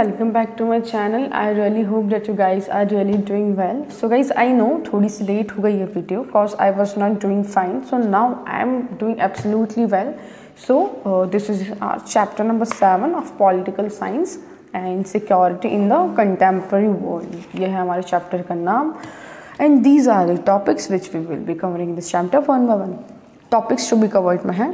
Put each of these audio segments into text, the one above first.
welcome back to my channel. I really hope that you guys are really doing well. So guys, I know थोड़ी सी late हो गई ये video cause I was not doing fine. So now I am doing absolutely well. So this is chapter number 7 of political science and security in the contemporary world. ये है हमारे chapter का नाम. And these are the topics which we will be covering in this chapter one by one. Topics to be covered में है.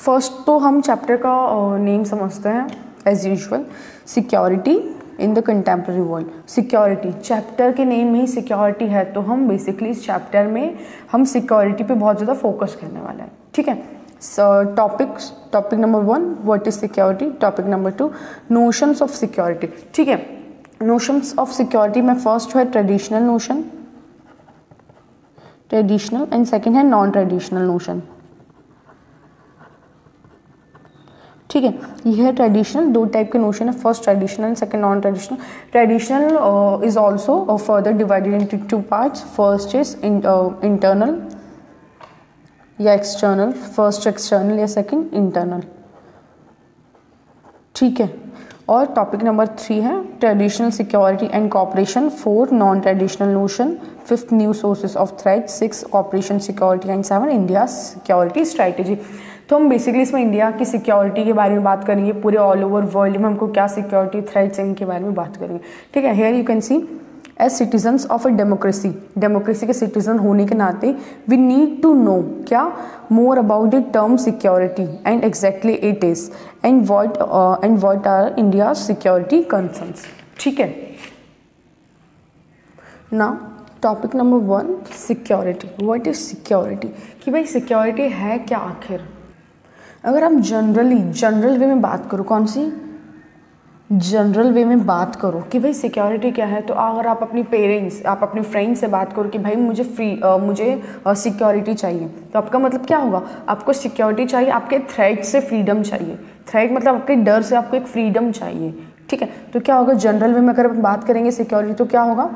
First तो हम chapter का नेम समझते हैं as usual, security in the contemporary world. Security, chapter के name में ही सिक्योरिटी है, तो हम बेसिकली इस चैप्टर में हम सिक्योरिटी पे बहुत ज़्यादा फोकस करने वाला है. ठीक है. Topic number 1 what is security. Topic number 2 notions of security. ठीक है. नोशंस ऑफ सिक्योरिटी में फर्स्ट है traditional notion, traditional, and second है नॉन ट्रेडिशनल नोशन. ठीक है. ये है ट्रेडिशनल. दो टाइप के नोशन है, first traditional and second non traditional. Traditional is also further divided into two parts. First is internal या एक्सटर्नल. फर्स्ट एक्सटर्नल या सेकंड इंटरनल. ठीक है. और टॉपिक नंबर 3 है traditional security and corporation. 4 non traditional notion. 5 new sources of threat. 6 operation security and 7 India security strategy. तो हम basically इसमें India की सिक्योरिटी के बारे में बात करेंगे. पूरे ऑल ओवर वर्ल्ड में हमको क्या सिक्योरिटी थ्रेट्स हैं इनके बारे में बात करेंगे. ठीक है. Here you can see as citizens of a democracy, democracy के सिटीजन होने के नाते वी नीड टू नो क्या more about the term security and exactly it is and what are India security concerns. ठीक है. Now topic number 1 security. What is security. कि भाई security है क्या आखिर. अगर हम जनरल वे में बात करो, कौन सी जनरल वे में बात करो कि भाई सिक्योरिटी क्या है, तो अगर आप अपनी पेरेंट्स, आप अपने फ्रेंड्स से बात करो कि भाई मुझे सिक्योरिटी चाहिए, तो आपका मतलब क्या होगा. आपको सिक्योरिटी चाहिए, आपके थ्रेट से फ्रीडम चाहिए. थ्रेट मतलब आपके डर से आपको एक फ्रीडम चाहिए. ठीक है. तो क्या होगा जनरल वे में अगर हम बात करेंगे सिक्योरिटी, तो क्या होगा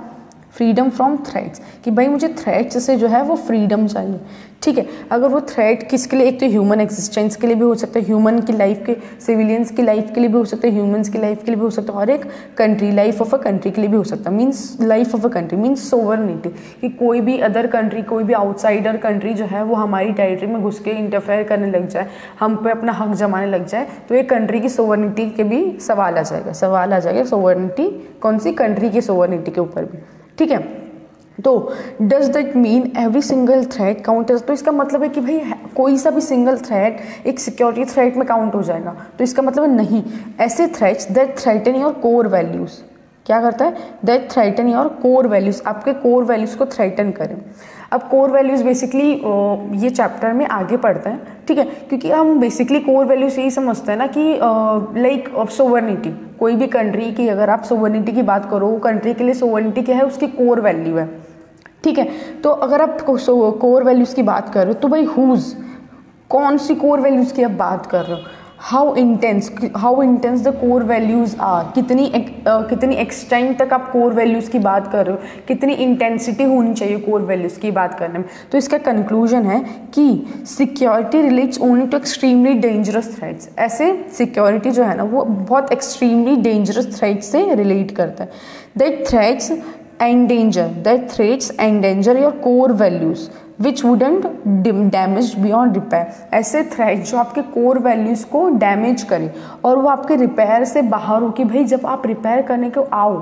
फ्रीडम फ्रॉम थ्रेट्स, कि भाई मुझे थ्रेट्स से जो है वो फ्रीडम चाहिए. ठीक है. अगर वो थ्रेट किसके लिए, एक तो ह्यूमन एग्जिस्टेंस के लिए भी हो सकता है, ह्यूमन की लाइफ के, सिविलियंस की लाइफ के लिए भी हो सकता है, ह्यूमंस की लाइफ के लिए भी हो सकता है, और एक country, life of a country के लिए भी हो सकता है. Means life of a country means sovereignty, कि कोई भी अदर कंट्री, कोई भी आउटसाइडर कंट्री जो है वो हमारी टेरिटरी में घुस के इंटरफेयर करने लग जाए, हम पे अपना हक जमाने लग जाए, तो एक कंट्री की सोवरनिटी के भी सवाल आ जाएगा. सोवरनिटी कौन सी कंट्री की सोवरनिटी के ऊपर भी. ठीक है. तो does that mean every single threat count. तो इसका मतलब है कि भाई कोई सा भी सिंगल थ्रेट एक सिक्योरिटी थ्रेट में काउंट हो जाएगा, तो इसका मतलब है नहीं. ऐसे threats that threaten your core values, क्या करता है, that threaten your core values, आपके कोर वैल्यूज को थ्रेटन करें. अब कोर वैल्यूज बेसिकली ये चैप्टर में आगे पढ़ते हैं. ठीक है. क्योंकि हम बेसिकली कोर वैल्यूज यही समझते हैं ना कि लाइक सोवरनिटी, कोई भी कंट्री की अगर आप सोवरनिटी की बात करो, वो कंट्री के लिए सोवरनिटी क्या है, उसकी कोर वैल्यू है. ठीक है. तो अगर आप कोर वैल्यूज की बात कर रहे हो, तो भाई हुज, कौन सी कोर वैल्यूज की आप बात कर रहे हो. How intense the core values are, कितनी एक्सटेंट तक आप कोर वैल्यूज की बात कर रहे हो, कितनी इंटेंसिटी होनी चाहिए कोर वैल्यूज की बात करने में. तो इसका कंक्लूजन है कि security relates only to extremely dangerous threats. ऐसे सिक्योरिटी जो है ना वो बहुत एक्सट्रीमली डेंजरस थ्रेट्स से रिलेट करता है. That threats endanger your core values which wouldn't damage beyond repair. ऐसे थ्रेट जो आपके कोर वैल्यूज को डैमेज करे और वो आपके रिपेयर से बाहर हो, कि भाई जब आप रिपेयर करने को आओ,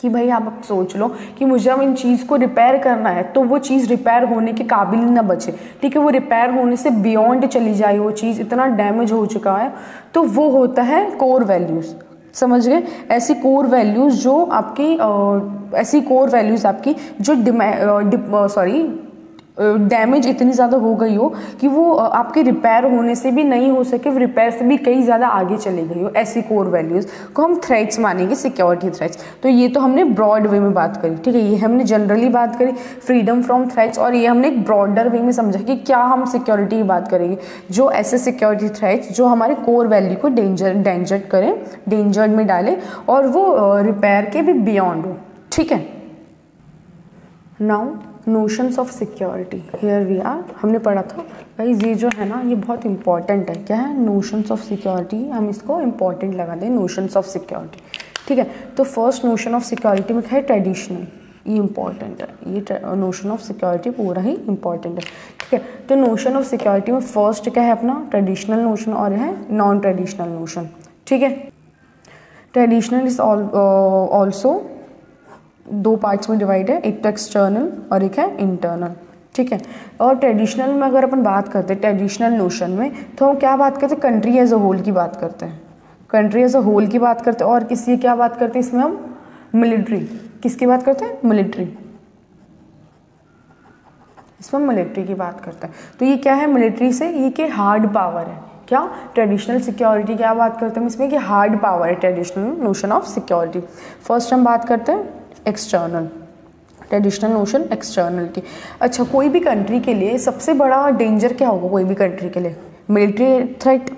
कि भाई आप सोच लो कि मुझे अब इन चीज़ को रिपेयर करना है, तो वो चीज़ रिपेयर होने के काबिल ना बचे. ठीक है. वो रिपेयर होने से बियॉन्ड चली जाए, वो चीज़ इतना डैमेज हो चुका है, तो वो होता है कोर वैल्यूज़. समझ गए. ऐसी कोर वैल्यूज जो आपकी डैमेज इतनी ज़्यादा हो गई हो कि वो आपके रिपेयर होने से भी नहीं हो सके, रिपेयर से भी कई ज़्यादा आगे चली गई हो, ऐसी कोर वैल्यूज़ को हम थ्रेट्स मानेंगे, सिक्योरिटी थ्रेट्स. तो ये तो हमने ब्रॉड वे में बात करी. ठीक है. ये हमने जनरली बात करी फ्रीडम फ्रॉम थ्रेट्स, और ये हमने एक ब्रॉडर वे में समझा कि क्या हम सिक्योरिटी की बात करेंगे, जो ऐसे सिक्योरिटी थ्रेट्स जो हमारे कोर वैल्यू को डेंजर्ड करें, डेंजर्ड में डालें, और वो रिपेयर के भी बियॉन्ड हो. ठीक है. Now notions of security, here we are. हमने पढ़ा था गाइस, ये जो है ना ये बहुत इंपॉर्टेंट है. क्या है नोशंस ऑफ सिक्योरिटी, हम इसको इंपॉर्टेंट लगा दें. Notions of security. ठीक है। तो फर्स्ट नोशन ऑफ सिक्योरिटी में क्या है, ट्रेडिशनल, ये इंपॉर्टेंट है, ये नोशन ऑफ सिक्योरिटी पूरा ही इंपॉर्टेंट है, ठीक है। तो नोशन ऑफ सिक्योरिटी में फर्स्ट क्या है अपना, ट्रेडिशनल नोशन और है नॉन ट्रेडिशनल नोशन, ठीक है। ट्रेडिशनल इज ऑल्सो दो पार्ट्स में डिवाइड है, एक तो एक्सटर्नल और एक है इंटरनल, ठीक है। और ट्रेडिशनल में अगर अपन बात करते हैं ट्रेडिशनल नोशन में, तो हम क्या बात करते हैं, कंट्री एज अ होल की बात करते हैं, कंट्री एज अ होल की बात करते हैं। और किसी क्या बात करते हैं इसमें हम, मिलिट्री, किसकी बात करते हैं, मिलिट्री, इसमें मिलिट्री की बात करते हैं। तो ये क्या है, मिलिट्री से ये कि हार्ड पावर है, क्या ट्रेडिशनल सिक्योरिटी क्या बात करते हैं इसमें कि हार्ड पावर है, traditional notion of security. First हम बात करते हैं एक्सटर्नल, ट्रेडिशनल नोशन एक्सटर्नल की। अच्छा, कोई भी कंट्री के लिए सबसे बड़ा डेंजर क्या होगा, कोई भी कंट्री के लिए मिलिट्री थ्रेट,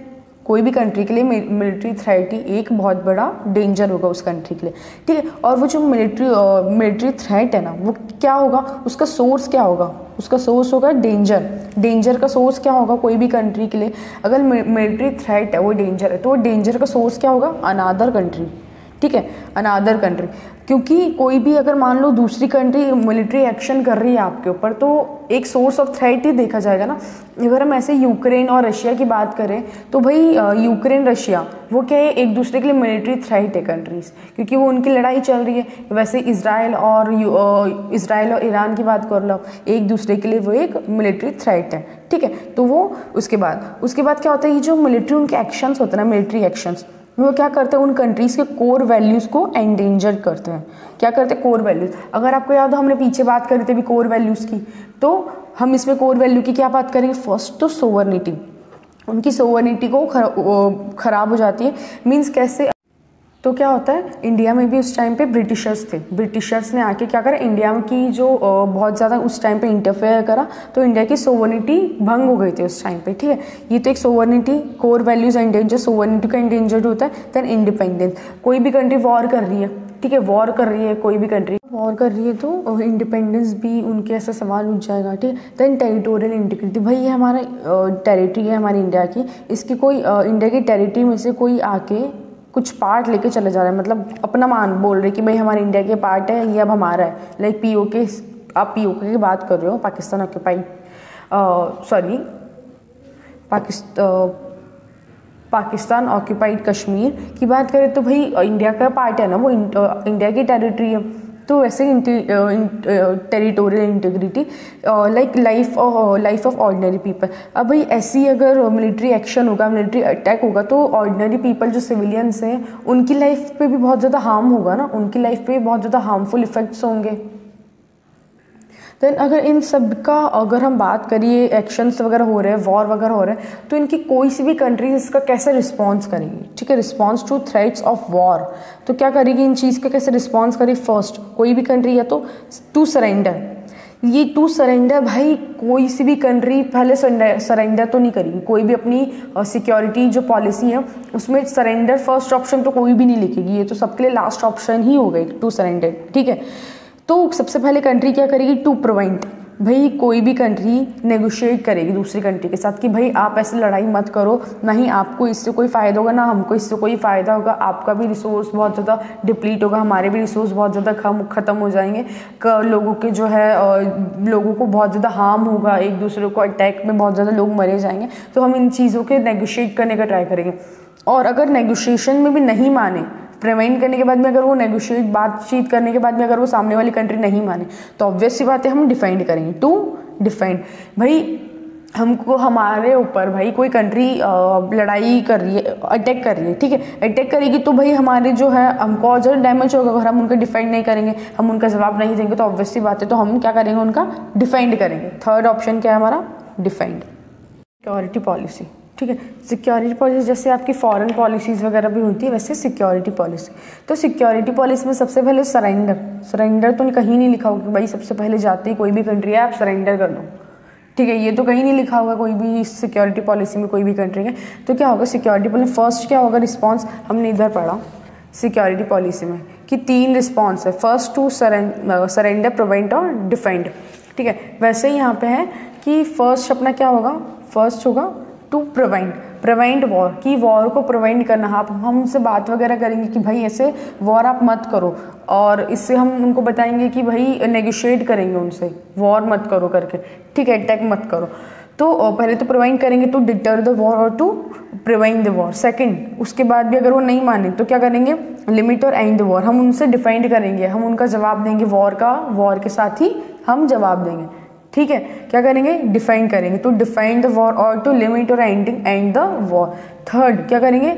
कोई भी कंट्री के लिए मिलिट्री थ्रेट ही एक बहुत बड़ा डेंजर होगा उस कंट्री के लिए, ठीक है। और वो जो मिलिट्री थ्रेट है ना, वो क्या होगा, उसका सोर्स क्या होगा, उसका सोर्स होगा डेंजर, डेंजर का सोर्स क्या होगा कोई भी कंट्री के लिए, अगर मिलिट्री थ्रेट है वो डेंजर है, तो वो डेंजर का सोर्स क्या होगा, अनादर कंट्री, ठीक है, अनादर कंट्री। क्योंकि कोई भी अगर मान लो दूसरी कंट्री मिलिट्री एक्शन कर रही है आपके ऊपर, तो एक सोर्स ऑफ थ्रेट ही देखा जाएगा ना। अगर हम ऐसे यूक्रेन और रशिया की बात करें, तो भाई यूक्रेन रशिया वो क्या है, एक दूसरे के लिए मिलिट्री थ्रेट है कंट्रीज, क्योंकि वो उनकी लड़ाई चल रही है। वैसे इजराइल और ईरान की बात कर लो, एक दूसरे के लिए वो एक मिलिट्री थ्रेट है, ठीक है। तो वो उसके बाद क्या होता है, ये जो मिलिट्री उनके एक्शंस होते हैं ना, मिलिट्री एक्शंस, वो क्या करते हैं, उन कंट्रीज़ के कोर वैल्यूज़ को एंडेंजर करते हैं। क्या करते हैं, कोर वैल्यूज़। अगर आपको याद हो हमने पीछे बात करी थी भी कोर वैल्यूज़ की, तो हम इसमें कोर वैल्यू की क्या बात करेंगे, फर्स्ट तो सोवर्निटी, उनकी सोवर्निटी को खराब हो जाती है, मीन्स कैसे, तो क्या होता है, इंडिया में भी उस टाइम पे ब्रिटिशर्स थे, ब्रिटिशर्स ने आके क्या करा, इंडिया की जो बहुत ज़्यादा उस टाइम पे इंटरफेयर करा, तो इंडिया की सोवर्निटी भंग हो गई थी उस टाइम पे, ठीक है। ये तो एक sovereignty, core values endanger, sovereignty का एंडेंजर्ड होता है। देन इंडिपेंडेंस, कोई भी कंट्री वॉर कर रही है, ठीक है, वॉर कर रही है, कोई भी कंट्री वॉर कर रही है, तो इंडिपेंडेंस भी उनके ऐसा सवाल उठ जाएगा, ठीक है। देन टेरिटोरियल इंटीग्रिटी, भाई ये हमारा टेरिटरी है हमारी इंडिया की, इसकी कोई इंडिया की टेरिटरी में से कोई आके कुछ पार्ट लेके चले जा रहे हैं, मतलब अपना मान बोल रहे कि भाई हमारे इंडिया के पार्ट है, ये अब हमारा है। लाइक पीओके, आप पीओके की बात कर रहे हो, Pakistan occupied, sorry Pakistan occupied Kashmir की बात करें, तो भाई इंडिया का पार्ट है ना, वो इंडिया की टेरिटरी है। तो वैसे territorial integrity, like life of ordinary people. अब भाई ऐसी अगर मिलिट्री एक्शन होगा, मिलिट्री अटैक होगा, तो ऑर्डिनरी पीपल जो सिविलियंस हैं उनकी लाइफ पे भी बहुत ज़्यादा हार्म होगा ना, उनकी लाइफ पे बहुत ज़्यादा हार्मफुल इफेक्ट्स होंगे। देन अगर इन सब का अगर हम बात करिए, एक्शंस वगैरह हो रहे हैं, वॉर वगैरह हो रहे हैं, तो इनकी कोई सी भी कंट्रीज इसका कैसे रिस्पॉन्स करेगी, ठीक है, response to threats of war, तो क्या करेगी, इन चीज़ का कैसे रिस्पॉन्स करेगी। फर्स्ट कोई भी कंट्री है तो टू सरेंडर, ये टू सरेंडर, भाई कोई सी भी कंट्री पहले सरेंडर तो नहीं करेगी, कोई भी अपनी सिक्योरिटी जो पॉलिसी है उसमें सरेंडर फर्स्ट ऑप्शन तो कोई भी नहीं लिखेगी, ये तो सबके लिए लास्ट ऑप्शन ही हो गई टू सरेंडर, ठीक है। तो सबसे पहले कंट्री क्या करेगी, टू प्रिवेंट, भाई कोई भी कंट्री नेगोशिएट करेगी दूसरी कंट्री के साथ कि भाई आप ऐसे लड़ाई मत करो, ना ही आपको इससे कोई फ़ायदा होगा ना हमको इससे कोई फ़ायदा होगा, आपका भी रिसोर्स बहुत ज़्यादा डिप्लीट होगा, हमारे भी रिसोर्स बहुत ज़्यादा ख़त्म हो जाएंगे, लोगों के जो है लोगों को बहुत ज़्यादा हार्म होगा, एक दूसरे को अटैक में बहुत ज़्यादा लोग मरे जाएंगे। तो हम इन चीज़ों के नेगोशिएट करने का ट्राई करेंगे। और अगर नेगोशिएशन में भी नहीं माने, प्रिवेंट करने के बाद में अगर वो नेगोशिएट बातचीत करने के बाद में अगर वो सामने वाली कंट्री नहीं माने, तो ऑब्वियस सी बात है हम डिफेंड करेंगे, टू डिफेंड। भाई हमको हमारे ऊपर भाई कोई कंट्री लड़ाई कर रही है, अटैक कर रही है, ठीक है, अटैक करेगी तो भाई हमारे जो है हमको और ज़्यादा डैमेज होगा अगर हम उनका डिफेंड नहीं करेंगे, हम उनका जवाब नहीं देंगे, तो ऑब्वियस सी बात है तो हम क्या करेंगे, उनका डिफेंड करेंगे। थर्ड ऑप्शन क्या है हमारा, डिफेंड। सिक्योरिटी पॉलिसी, ठीक है, सिक्योरिटी पॉलिसी जैसे आपकी फॉरेन पॉलिसीज़ वगैरह भी होती है, वैसे सिक्योरिटी पॉलिसी। तो सिक्योरिटी पॉलिसी में सबसे पहले सरेंडर तो कहीं नहीं लिखा होगा कि भाई सबसे पहले जाते ही कोई भी कंट्री है आप सरेंडर कर दो, ठीक है, ये तो कहीं नहीं लिखा होगा कोई भी सिक्योरिटी पॉलिसी में कोई भी कंट्री है। तो क्या होगा सिक्योरिटी पॉलिसी, फर्स्ट क्या होगा रिस्पॉन्स, हमने इधर पढ़ा सिक्योरिटी पॉलिसी में कि 3 रिस्पॉन्स है, फर्स्ट टू सरेंडर, प्रिवेंट और डिफेंड, ठीक है। वैसे ही यहाँ पे है कि फर्स्ट अपना क्या होगा, फर्स्ट होगा टू प्रिवेंट। प्रिवेंट वॉर, की वॉर को प्रिवेंट करना। आप हम उनसे बात वगैरह करेंगे कि भाई ऐसे वॉर आप मत करो, और इससे हम उनको बताएंगे कि भाई नेगोशिएट करेंगे उनसे, वॉर मत करो करके, ठीक है, अटैक मत करो। तो पहले तो प्रिवेंट करेंगे, टू डिटर द वॉर और to prevent the war. Second, उसके बाद भी अगर वो नहीं माने तो क्या करेंगे, लिमिट और एंड द वॉर, हम उनसे डिफेंड करेंगे, हम उनका जवाब देंगे वॉर का, वॉर के साथ ही हम जवाब देंगे, ठीक है। क्या करेंगे, डिफाइन करेंगे, टू डिफाइन द वॉर और टू लिमिट और एंड द वॉर। थर्ड क्या करेंगे,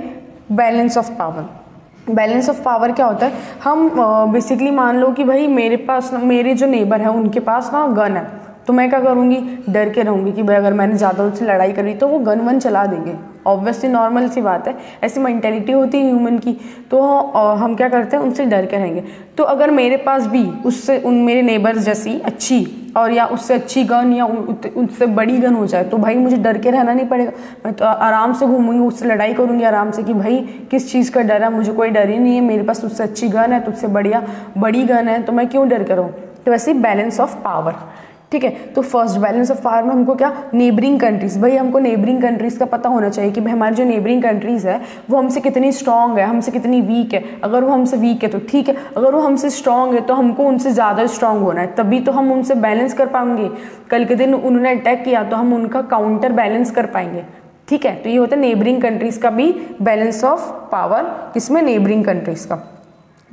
balance of power. Balance of power क्या होता है, हम बेसिकली मान लो कि भाई मेरे पास, मेरे जो नेबर है उनके पास ना गन है, तो मैं क्या करूँगी, डर के रहूँगी कि भाई अगर मैंने ज़्यादा उनसे लड़ाई करी तो वो गन वन चला देंगे। ऑब्वियसली नॉर्मल सी बात है, ऐसी मेंटेलिटी होती है ह्यूमन की, तो हम क्या करते हैं, उनसे डर के रहेंगे। तो अगर मेरे पास भी उससे मेरे नेबर्स जैसी अच्छी और या उससे अच्छी गन या उससे बड़ी गन हो जाए, तो भाई मुझे डर के रहना नहीं पड़ेगा, मैं तो आराम से घूमूंगी, उससे लड़ाई करूंगी आराम से कि भाई किस चीज़ का डर है, मुझे कोई डर ही नहीं है, मेरे पास उससे अच्छी गन है, तुझसे बढ़िया बड़ी गन है, तो मैं क्यों डर कर रहूँ। तो वैसे ही बैलेंस ऑफ पावर, ठीक है। तो फर्स्ट बैलेंस ऑफ पावर में हमको क्या, नेबरिंग कंट्रीज, भाई हमको नेबरिंग कंट्रीज का पता होना चाहिए कि भाई हमारी जो नेबरिंग कंट्रीज है वो हमसे कितनी स्ट्रांग है, हमसे कितनी वीक है। अगर वो हमसे वीक है तो ठीक है, अगर वो हमसे स्ट्रांग है तो हमको उनसे ज़्यादा स्ट्रांग होना है, तभी तो हम उनसे बैलेंस कर पाएंगे। कल के दिन उन्होंने अटैक किया तो हम उनका काउंटर बैलेंस कर पाएंगे, ठीक है। तो ये होता है नेबरिंग कंट्रीज का भी बैलेंस ऑफ पावर, किसमें, नेबरिंग कंट्रीज का।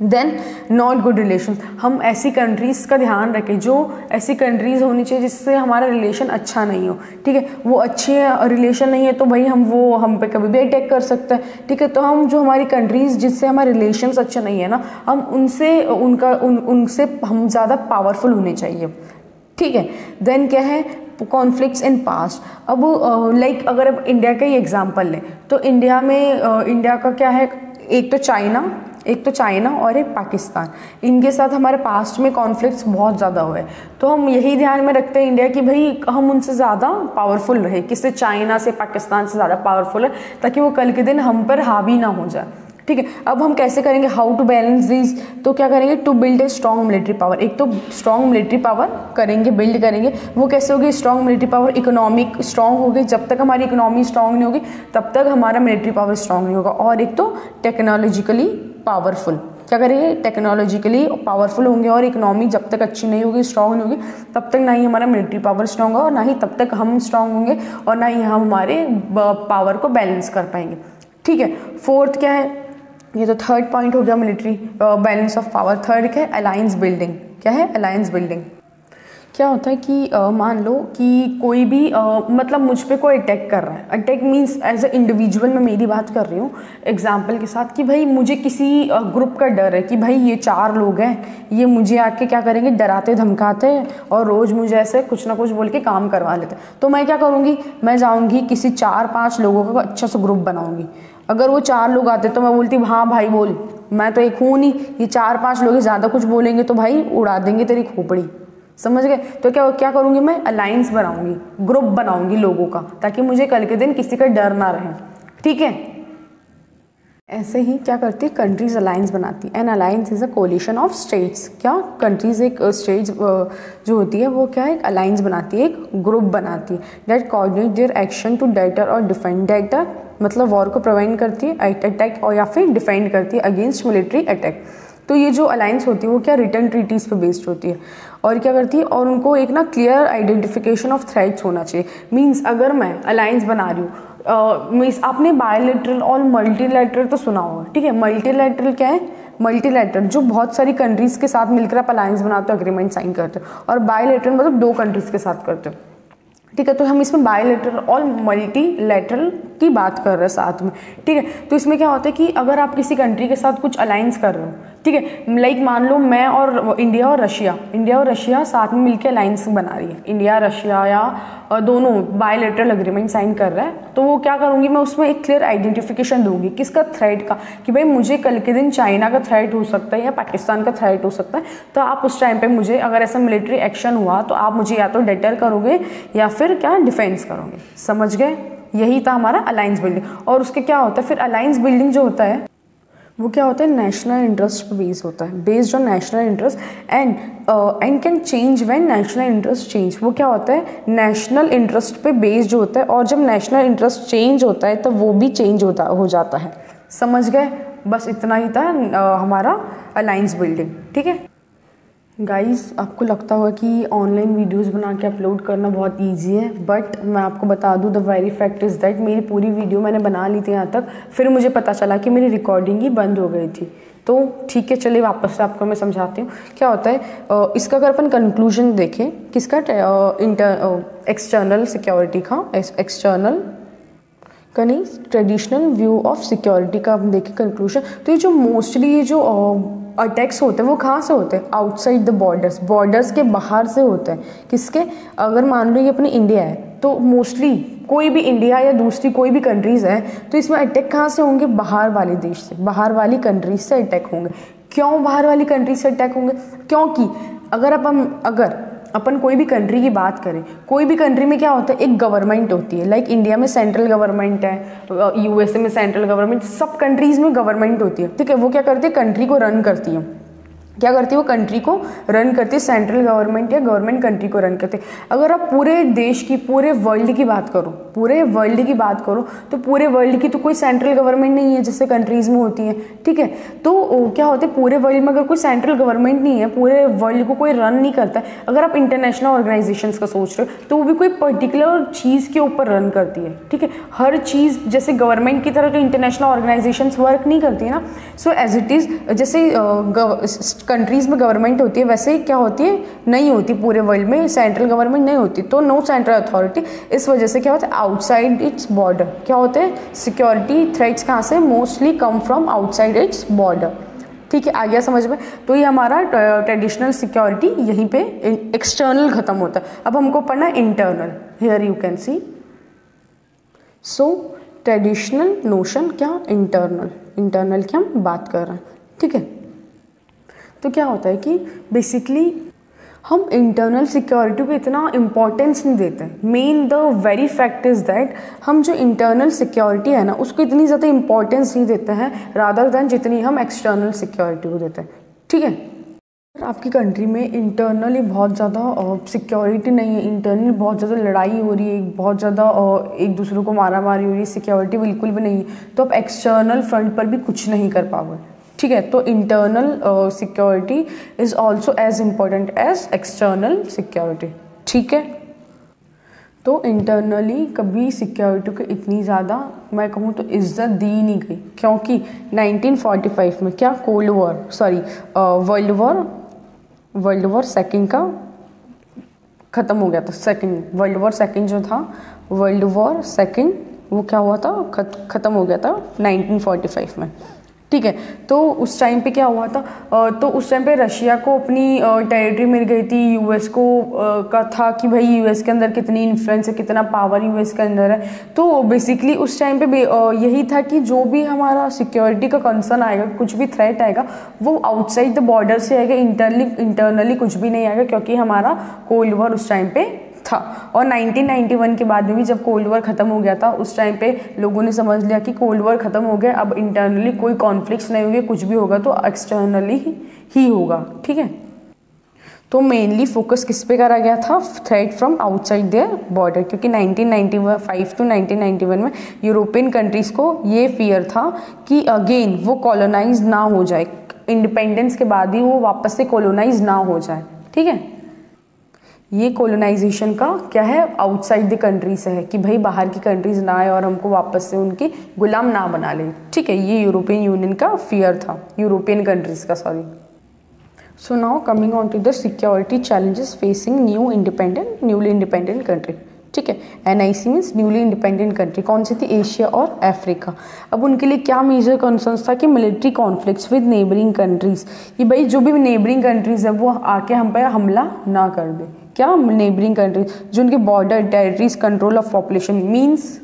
देन नॉट गुड रिलेशन, हम ऐसी कंट्रीज़ का ध्यान रखें, जो ऐसी कंट्रीज़ होनी चाहिए जिससे हमारा रिलेशन अच्छा नहीं हो, ठीक है। वो अच्छे रिलेशन नहीं है तो भाई हम पे कभी भी अटैक कर सकते हैं, ठीक है। तो हम जो हमारी कंट्रीज़ जिससे हमारे रिलेशंस अच्छे नहीं है ना, हम उनसे हम ज़्यादा पावरफुल होने चाहिए, ठीक है। देन क्या है, कॉन्फ्लिक्ट्स इन पास्ट। अब लाइक अगर अब इंडिया का ही एग्जांपल लें तो इंडिया में इंडिया का क्या है, एक तो चाइना और एक पाकिस्तान, इनके साथ हमारे पास्ट में कॉन्फ्लिक्ट्स बहुत ज़्यादा हुए। तो हम यही ध्यान में रखते हैं इंडिया कि भाई हम उनसे ज़्यादा पावरफुल रहे, किससे, चाइना से, पाकिस्तान से ज़्यादा पावरफुल है, ताकि वो कल के दिन हम पर हावी ना हो जाए, ठीक है। अब हम कैसे करेंगे, हाउ टू बैलेंस दिस, तो क्या करेंगे, to build a strong military power. एक तो स्ट्रॉन्ग मिलिट्री पावर करेंगे, बिल्ड करेंगे। वो कैसे होगी strong military power, economic strong होगी, जब तक हमारी इकोनॉमी स्ट्रॉन्ग नहीं होगी तब तक हमारा मिलिट्री पावर स्ट्रॉन्ग नहीं होगा। और एक तो टेक्नोलॉजिकली पावरफुल, क्या करेंगे, टेक्नोलॉजिकली पावरफुल होंगे, और इकोनॉमी जब तक अच्छी नहीं होगी, स्ट्रॉन्ग नहीं होगी, तब तक ना ही हमारा मिलिट्री पावर स्ट्रॉन्ग होगा, और ना ही तब तक हम स्ट्रॉन्ग होंगे, और ना ही हम हमारे पावर को बैलेंस कर पाएंगे, ठीक है। फोर्थ क्या है, ये तो थर्ड पॉइंट हो गया military balance of power. Third क्या है, अलायंस बिल्डिंग। क्या है अलायंस बिल्डिंग, क्या होता है कि मान लो कि कोई भी मतलब मुझ पे कोई अटैक कर रहा है, attack means as a individual मैं मेरी बात कर रही हूँ एग्जाम्पल के साथ, कि भाई मुझे किसी ग्रुप का डर है कि भाई ये 4 लोग हैं, ये मुझे आके क्या करेंगे, डराते धमकाते हैं और रोज़ मुझे ऐसे कुछ ना कुछ बोल के काम करवा लेते हैं। तो मैं क्या करूँगी, मैं जाऊँगी किसी 4-5 लोगों का अच्छा सा ग्रुप बनाऊँगी। अगर वो 4 लोग आते तो मैं बोलती हाँ भाई बोल, मैं तो एक हूँ नहीं, ये 4-5 लोग ज़्यादा कुछ बोलेंगे तो भाई उड़ा देंगे तेरी खोपड़ी, समझ गए। तो क्या करूँगी, मैं अलायंस बनाऊंगी, ग्रुप बनाऊंगी लोगों का, ताकि मुझे कल के दिन किसी का डर ना रहे, ठीक है। ऐसे ही क्या करती है, कंट्रीज अलायंस बनाती है। N alliance is a collision of states. क्या कंट्रीज एक स्टेट्स जो होती है वो क्या है, एक अलायंस बनाती है, एक ग्रुप बनाती है, that coordinate their action to deter और डिफेंड। डेटर मतलब वॉर को प्रिवेंट करती है, अटैक और या फिर डिफेंड करती है अगेंस्ट मिलिट्री अटैक। तो ये जो अलायंस होती है वो क्या रिटर्न ट्रीटीज़ पे बेस्ड होती है, और क्या करती है, और उनको एक ना क्लियर आइडेंटिफिकेशन ऑफ थ्रेट्स होना चाहिए। मींस अगर मैं अलायंस बना रही हूँ, मीन्स आपने बायलैटरल और मल्टीलैटरल तो सुना होगा, ठीक है। मल्टीलैटरल क्या है, मल्टीलैटरल जो बहुत सारी कंट्रीज़ के साथ मिलकर आप अलायंस बनाते हो, अग्रीमेंट साइन करते हो, और बायलैटरल मतलब 2 कंट्रीज़ के साथ करते हो, ठीक है। तो हम इसमें बायलैटरल और मल्टीलैटरल की बात कर रहे हैं साथ में, ठीक है। तो इसमें क्या होता है कि अगर आप किसी कंट्री के साथ कुछ अलायंस कर रहे हो, ठीक है, लाइक मान लो मैं और इंडिया और रशिया साथ में मिलकर अलायंस बना रही है, इंडिया रशिया या दोनों बायलैटरल एग्रीमेंट साइन कर रहा है, तो वो क्या करूँगी, मैं उसमें एक क्लियर आइडेंटिफिकेशन दूंगी, किसका, थ्रेट का, कि भाई मुझे कल के दिन चाइना का थ्रेट हो सकता है या पाकिस्तान का थ्रेट हो सकता है, तो आप उस टाइम पे मुझे अगर ऐसा मिलिट्री एक्शन हुआ तो आप मुझे या तो डेटर करोगे या फिर क्या डिफेंस करोगे, समझ गए। यही था हमारा अलायंस बिल्डिंग। और उसके क्या होता है फिर, अलायंस बिल्डिंग जो होता है वो क्या होता है, नेशनल इंटरेस्ट पे बेस्ड होता है, based on national interest and can change when national interest change. वो क्या होता है, नेशनल इंटरेस्ट पे बेस्ड होता है, और जब नेशनल इंटरेस्ट चेंज होता है तो वो भी चेंज हो जाता है। समझ गए? बस इतना ही था हमारा अलायंस बिल्डिंग। ठीक है गाइस, आपको लगता होगा कि ऑनलाइन वीडियोस बना के अपलोड करना बहुत इजी है, बट मैं आपको बता दूं the very fact is that मेरी पूरी वीडियो मैंने बना ली थी यहाँ तक, फिर मुझे पता चला कि मेरी रिकॉर्डिंग ही बंद हो गई थी। तो ठीक है, चलिए वापस से आपको मैं समझाती हूँ क्या होता है। इसका अगर अपन कंक्लूजन देखें, किसका, एक्सटर्नल सिक्योरिटी का, एक्सटर्नल का नहीं, ट्रेडिशनल व्यू ऑफ सिक्योरिटी का हम देखें कंक्लूजन, तो ये जो मोस्टली ये जो अटैक्स होते हैं वो कहाँ से होते हैं, आउटसाइड द बॉर्डर्स, बॉर्डर्स के बाहर से होते हैं। किसके, अगर मान लो ये अपनी इंडिया है तो मोस्टली कोई भी इंडिया या दूसरी कोई भी कंट्रीज़ है तो इसमें अटैक कहाँ से होंगे, बाहर वाले देश से, बाहर वाली कंट्रीज से अटैक होंगे। क्यों बाहर वाली कंट्रीज से अटैक होंगे, क्योंकि अगर अपन कोई भी कंट्री की बात करें, कोई भी कंट्री में क्या होता है, एक गवर्नमेंट होती है। लाइक इंडिया में सेंट्रल गवर्नमेंट है, यूएसए में सेंट्रल गवर्नमेंट, सब कंट्रीज में गवर्नमेंट होती है। ठीक है, वो क्या करती है, कंट्री को रन करती है। क्या करती है, वो कंट्री को रन करती है, सेंट्रल गवर्नमेंट या गवर्नमेंट कंट्री को रन करती है। अगर आप पूरे देश की, पूरे वर्ल्ड की बात करो, पूरे वर्ल्ड की बात करो तो पूरे वर्ल्ड की तो कोई सेंट्रल गवर्नमेंट नहीं है जैसे कंट्रीज़ में होती है। ठीक है, तो क्या होता है, पूरे वर्ल्ड में अगर कोई सेंट्रल गवर्नमेंट नहीं है, पूरे वर्ल्ड को कोई रन नहीं करता है। अगर आप इंटरनेशनल ऑर्गेनाइजेशंस का सोच रहे हो तो वो भी कोई पर्टिकुलर चीज़ के ऊपर रन करती है। ठीक है, हर चीज़ जैसे गवर्नमेंट की तरह तो इंटरनेशनल ऑर्गेनाइजेशंस वर्क नहीं करती है ना। सो एज इट इज़, जैसे कंट्रीज़ में गवर्नमेंट होती है वैसे क्या होती है, नहीं होती पूरे वर्ल्ड में सेंट्रल गवर्नमेंट नहीं होती, तो नो सेंट्रल अथॉरिटी। इस वजह से क्या होता है, आउटसाइड इट्स बॉर्डर क्या होते हैं, सिक्योरिटी थ्रेट्स कहाँ से, mostly come from outside its border. ठीक है, आ गया समझ में। तो ये हमारा ट्रेडिशनल सिक्योरिटी यहीं पे एक्सटर्नल खत्म होता है। अब हमको पढ़ना internal. Here you can C, so traditional notion क्या, इंटरनल, इंटरनल की हम बात कर रहे हैं। ठीक है, तो क्या होता है कि बेसिकली हम इंटरनल सिक्योरिटी को इतना इम्पोर्टेंस नहीं देते। Main the very fact is that हम जो इंटरनल सिक्योरिटी है ना उसको इतनी ज़्यादा इम्पोर्टेंस नहीं देते हैं रादर दैन जितनी हम एक्सटर्नल सिक्योरिटी को देते हैं। ठीक है, आपकी कंट्री में इंटरनली बहुत ज़्यादा सिक्योरिटी नहीं है, इंटरनली बहुत ज़्यादा लड़ाई हो रही है, बहुत ज़्यादा एक दूसरे को मारा मारी हो रही है, सिक्योरिटी बिल्कुल भी नहीं है, तो आप एक्सटर्नल फ्रंट पर भी कुछ नहीं कर पाओगे। ठीक है, तो internal security is also as important as external security. ठीक है, तो इंटरनली कभी सिक्योरिटी को इतनी ज़्यादा मैं कहूँ तो इज्जत दी नहीं गई, क्योंकि 1945 में क्या, cold war, sorry world war second का ख़त्म हो गया था। सेकेंड वर्ल्ड वॉर सेकेंड जो था, वर्ल्ड वॉर सेकेंड वो क्या हुआ था, ख़त्म हो गया था 1945 में। ठीक है, तो उस टाइम पे क्या हुआ था, तो उस टाइम पे रशिया को अपनी टेरिटरी मिल गई थी, यूएस को का था कि भाई यूएस के अंदर कितनी इन्फ्लुएंस है, कितना पावर यूएस के अंदर है। तो बेसिकली उस टाइम पे यही था कि जो भी हमारा सिक्योरिटी का कंसर्न आएगा, कुछ भी थ्रेट आएगा, वो आउटसाइड द बॉर्डर से आएगा, इंटरनली कुछ भी नहीं आएगा, क्योंकि हमारा कोल्ड वॉर उस टाइम पे था। और 1991 के बाद में भी जब कोल्ड वॉर ख़त्म हो गया था, उस टाइम पे लोगों ने समझ लिया कि कोल्ड वॉर ख़त्म हो गया, अब इंटरनली कोई कॉन्फ्लिक्ट्स नहीं होंगे, कुछ भी होगा तो एक्सटर्नली ही होगा। ठीक है, तो मेनली फोकस किस पे करा गया था, threat from outside their border, क्योंकि 1995 टू 1991 में यूरोपियन कंट्रीज़ को ये फियर था कि अगेन वो कॉलोनाइज ना हो जाए, इंडिपेंडेंस के बाद ही वो वापस से कॉलोनाइज ना हो जाए। ठीक है, ये कॉलोनाइजेशन का क्या है, आउटसाइड द कंट्री से है कि भाई बाहर की कंट्रीज ना आए और हमको वापस से उनकी गुलाम ना बना ले। ठीक है, ये यूरोपियन यूनियन का फियर था, यूरोपियन कंट्रीज का, sorry. So now coming on to the security challenges facing newly independent country. ठीक है, NIC means newly independent country, कौन सी थी, एशिया और अफ्रीका। अब उनके लिए क्या मेजर कंसर्न्स था कि military conflicts with neighbouring countries, कि भाई जो भी नेबरिंग कंट्रीज है वो आके हम पर हमला ना कर दे। क्या, नेबरिंग कंट्रीज जो उनके border territories, control of population, means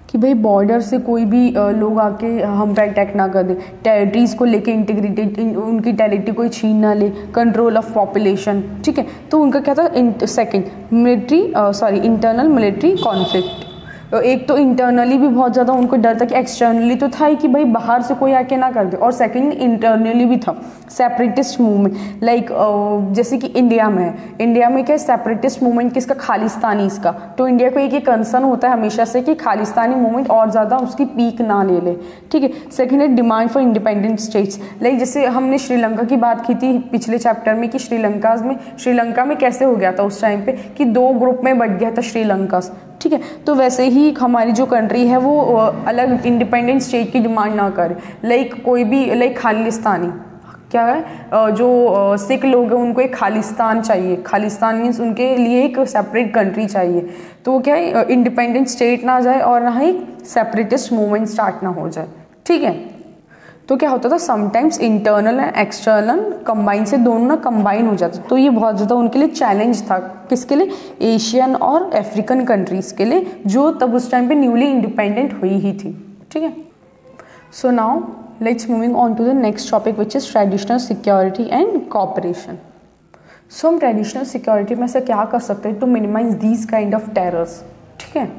कि भाई बॉर्डर से कोई भी लोग आके हम पे अटैक ना कर दे, टेरिटरीज को लेके इंटीग्रिटी, उनकी टेरिटरी कोई छीन ना ले, कंट्रोल ऑफ पॉपुलेशन। ठीक है, तो उनका क्या था, सेकंड इंटरनल मिलिट्री कॉन्फ्लिक्ट, एक तो इंटरनली भी बहुत ज़्यादा उनको डर था कि एक्सटर्नली तो था ही कि भाई बाहर से कोई आके ना कर दे, और सेकंड इंटरनली भी था सेपरेटिस्ट मूवमेंट। लाइक जैसे कि इंडिया में क्या सेपरेटिस्ट मूवमेंट किसका, खालिस्तानी इसका। तो इंडिया को एक ही कंसर्न होता है हमेशा से कि खालिस्तानी मूवमेंट और ज़्यादा उसकी पीक ना ले ले, ठीक है। सेकेंड है demand for independent states. Like जैसे हमने श्रीलंका की बात की थी पिछले चैप्टर में कि श्रीलंका में कैसे हो गया था उस टाइम पे कि 2 ग्रुप में बट गया था श्रीलंका, ठीक है। तो वैसे ही हमारी जो कंट्री है वो अलग इंडिपेंडेंट स्टेट की डिमांड ना करे। लाइक कोई भी लाइक खालिस्तानी क्या है, जो सिख लोग हैं उनको एक खालिस्तान चाहिए। खालिस्तान मीन्स उनके लिए एक सेपरेट कंट्री चाहिए। तो वो क्या है, इंडिपेंडेंट स्टेट ना जाए और ना ही सेपरेटिस्ट मूवमेंट स्टार्ट ना हो जाए, ठीक है। तो क्या होता था sometimes internal and external combine से दोनों ना कंबाइन हो जाते, तो ये बहुत ज़्यादा उनके लिए चैलेंज था। किसके लिए, एशियन और अफ्रीकन कंट्रीज़ के लिए, जो तब उस टाइम पे न्यूली इंडिपेंडेंट हुई ही थी, ठीक है। So now let's moving on to the next topic which is traditional security and cooperation. So हम ट्रेडिशनल सिक्योरिटी में से क्या कर सकते हैं to minimize these kind of terrors, ठीक है।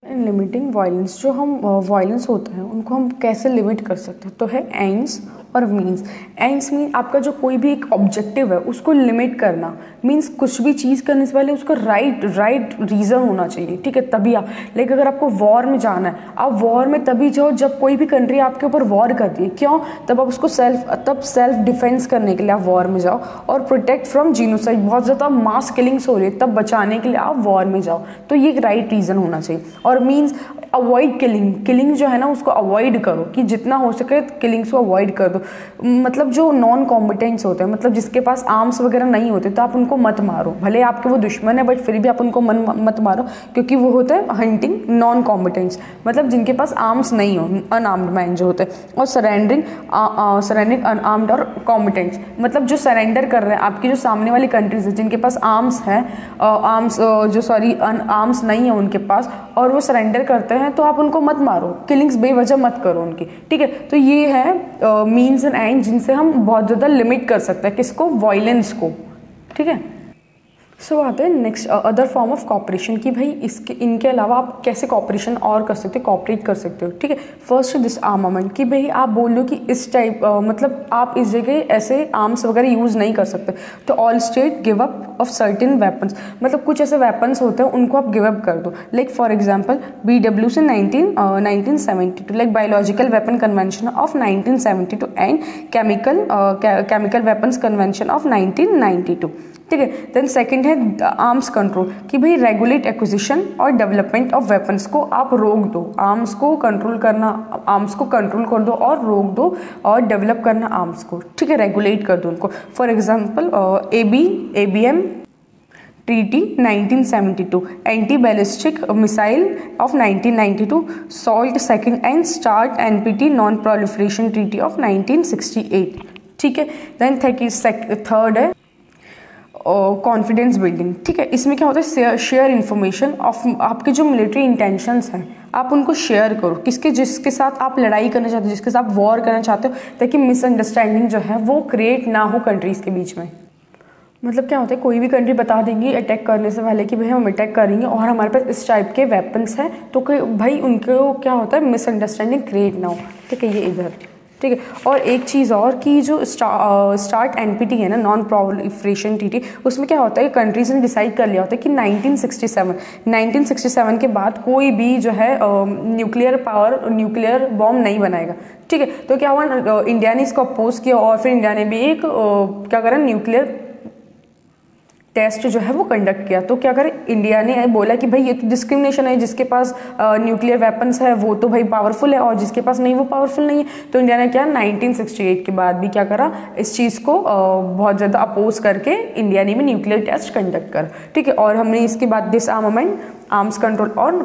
एंड लिमिटिंग वायलेंस, जो हम वायलेंस होता है उनको हम कैसे लिमिट कर सकते हैं, तो है एंड्स और मीन्स। एंड्स मीन आपका जो कोई भी एक ऑब्जेक्टिव है उसको लिमिट करना, मीन्स कुछ भी चीज़ करने से पहले उसका राइट रीज़न होना चाहिए, ठीक है, तभी आप। लाइक अगर आपको वॉर में जाना है, आप वॉर में तभी जाओ जब कोई भी कंट्री आपके ऊपर वॉर करती है। क्यों, तब आप उसको सेल्फ डिफेंस करने के लिए आप वॉर में जाओ, और प्रोटेक्ट फ्रॉम जीनोसाइड, बहुत ज़्यादा मास किलिंग्स हो रही है तब बचाने के लिए आप वॉर में जाओ। तो ये एक राइट रीज़न होना चाहिए। और मीन्स अवॉइड किलिंग जो है ना उसको अवॉइड करो, कि जितना हो सके किलिंग्स को अवॉइड कर दो। मतलब जो नॉन कॉम्पिटेंट्स होते हैं, मतलब जिसके पास आर्म्स वगैरह नहीं होते, तो आप उनको मत मारो। भले आपके वो दुश्मन है बट फिर भी आप उनको मत मारो, क्योंकि वो होता है हंटिंग नॉन कॉम्पिटेंट्स, मतलब जिनके पास आर्म्स नहीं हो, अनआर्म्ड मैन जो होते हैं। और सरेंडरिंग अनआर्म्ड और कॉम्पिटेंट्स, मतलब जो सरेंडर कर रहे हैं आपकी जो सामने वाली कंट्रीज है जिनके पास आर्म्स है, आर्म्स नहीं है उनके पास, और वो सरेंडर करते हैं, तो आप उनको मत मारो, किलिंग्स बेवजह मत करो उनकी, ठीक है। तो ये है मीन्स एंड एंड जिनसे हम बहुत ज़्यादा लिमिट कर सकते हैं किसको, वायलेंस को, ठीक है। सो आते हैं next other form of corporation, कि भाई इनके अलावा आप कैसे कॉपरेशन और कर सकते हो, कॉपरेट कर सकते हो, ठीक है। फर्स्ट दिस आर्मामेंट, कि भाई आप बोल लो कि इस टाइप मतलब आप इस जगह ऐसे आर्म्स वगैरह यूज़ नहीं कर सकते, तो all state give up of certain weapons, मतलब कुछ ऐसे वेपन्स होते हैं उनको आप गिव अप कर दो। लाइक फॉर एग्जाम्पल BW से 1972, like biological weapon convention of 1972 and chemical weapons convention of 1992, ठीक है। देन सेकंड है आर्म्स कंट्रोल, कि भाई रेगुलेट एक्विजिशन और डेवलपमेंट ऑफ वेपन्स को आप रोक दो, आर्म्स को कंट्रोल कर दो और रोक दो, और डेवलप करना आर्म्स को, ठीक है, रेगुलेट कर दो उनको। For example ABM treaty 1972, anti ballistic missile of 1992, salt second and start NPT non proliferation treaty of 1968, ठीक है। देन थर्ड है कॉन्फिडेंस बिल्डिंग, ठीक है। इसमें क्या होता है, शेयर इन्फॉर्मेशन ऑफ आपके जो मिलिट्री इंटेंशंस हैं आप उनको शेयर करो, जिसके साथ आप लड़ाई करना चाहते हो, जिसके साथ वॉर करना चाहते हो, ताकि मिसअंडरस्टैंडिंग जो है वो क्रिएट ना हो कंट्रीज़ के बीच में। मतलब क्या होता है, कोई भी कंट्री बता देंगी अटैक करने से पहले कि भाई हम अटैक करेंगे और हमारे पास इस टाइप के वेपन्स हैं, तो भाई उनको क्या होता है, मिसअंडरस्टैंडिंग क्रिएट ना हो, ठीक है, ये इधर, ठीक है। और एक चीज़ और कि जो स्टार्ट NPT है ना, नॉन प्रोलिफरेशन ट्रीटी, उसमें क्या होता है, कंट्रीज ने डिसाइड कर लिया होता है कि 1967 के बाद कोई भी जो है न्यूक्लियर बॉम्ब नहीं बनाएगा, ठीक है। तो क्या हुआ, इंडिया ने इसको अपोज किया और फिर इंडिया ने भी एक क्या करा, न्यूक्लियर टेस्ट जो है वो कंडक्ट किया। तो क्या करें, इंडिया ने बोला कि भाई ये तो डिस्क्रिमिनेशन है, जिसके पास न्यूक्लियर वेपन्स है वो तो भाई पावरफुल है और जिसके पास नहीं वो पावरफुल नहीं है। तो इंडिया ने क्या 1968 के बाद भी क्या करा, इस चीज़ को बहुत ज़्यादा अपोज करके इंडिया ने भी न्यूक्लियर टेस्ट कंडक्ट करा, ठीक है। और हमने इसके बाद डिसआर्मामेंट, आर्म्स कंट्रोल और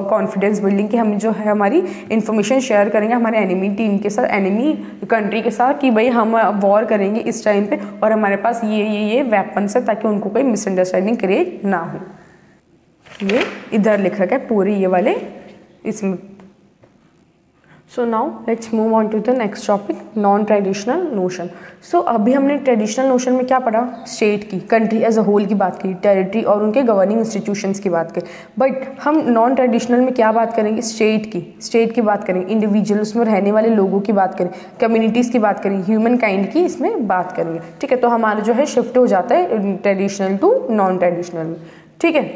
कॉन्फिडेंस बिल्डिंग की हम जो है हमारी इन्फॉर्मेशन शेयर करेंगे हमारे एनिमी टीम के साथ, एनिमी कंट्री के साथ, कि भाई हम वॉर करेंगे इस टाइम पे और हमारे पास ये वेपन्स है, ताकि उनको कोई मिसअंडरस्टैंडिंग क्रिएट ना हो। ये इधर लिख रखा है पूरी ये वाले इसमें। So now let's move on to the next topic, non traditional notion. So अभी हमने ट्रेडिशनल नोशन में क्या पढ़ा, स्टेट की, कंट्री एज अ होल की बात की, टेरिटरी और उनके गवर्निंग इंस्टीट्यूशंस की बात करी। बट हम नॉन ट्रेडिशनल में क्या बात करेंगे, स्टेट की बात करेंगे, इंडिविजुअल उसमें रहने वाले लोगों की बात करें, कम्युनिटीज़ की बात करें, ह्यूमन काइंड की इसमें बात करेंगे। ठीक है, तो हमारा जो है शिफ्ट हो जाता है ट्रेडिशनल टू नॉन ट्रेडिशनल में। ठीक है,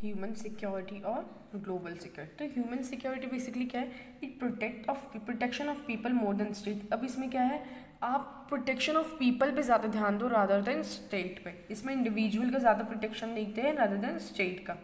ह्यूमन सिक्योरिटी और ग्लोबल सिक्योरिटी। तो ह्यूमन सिक्योरिटी बेसिकली क्या है, it protection of people more than state. अब इसमें क्या है, आप प्रोटेक्शन ऑफ पीपल पे ज़्यादा ध्यान दो रादर देन स्टेट पे। इसमें इंडिविजुअल का ज़्यादा प्रोटेक्शन देखते हैं रादर देन स्टेट का।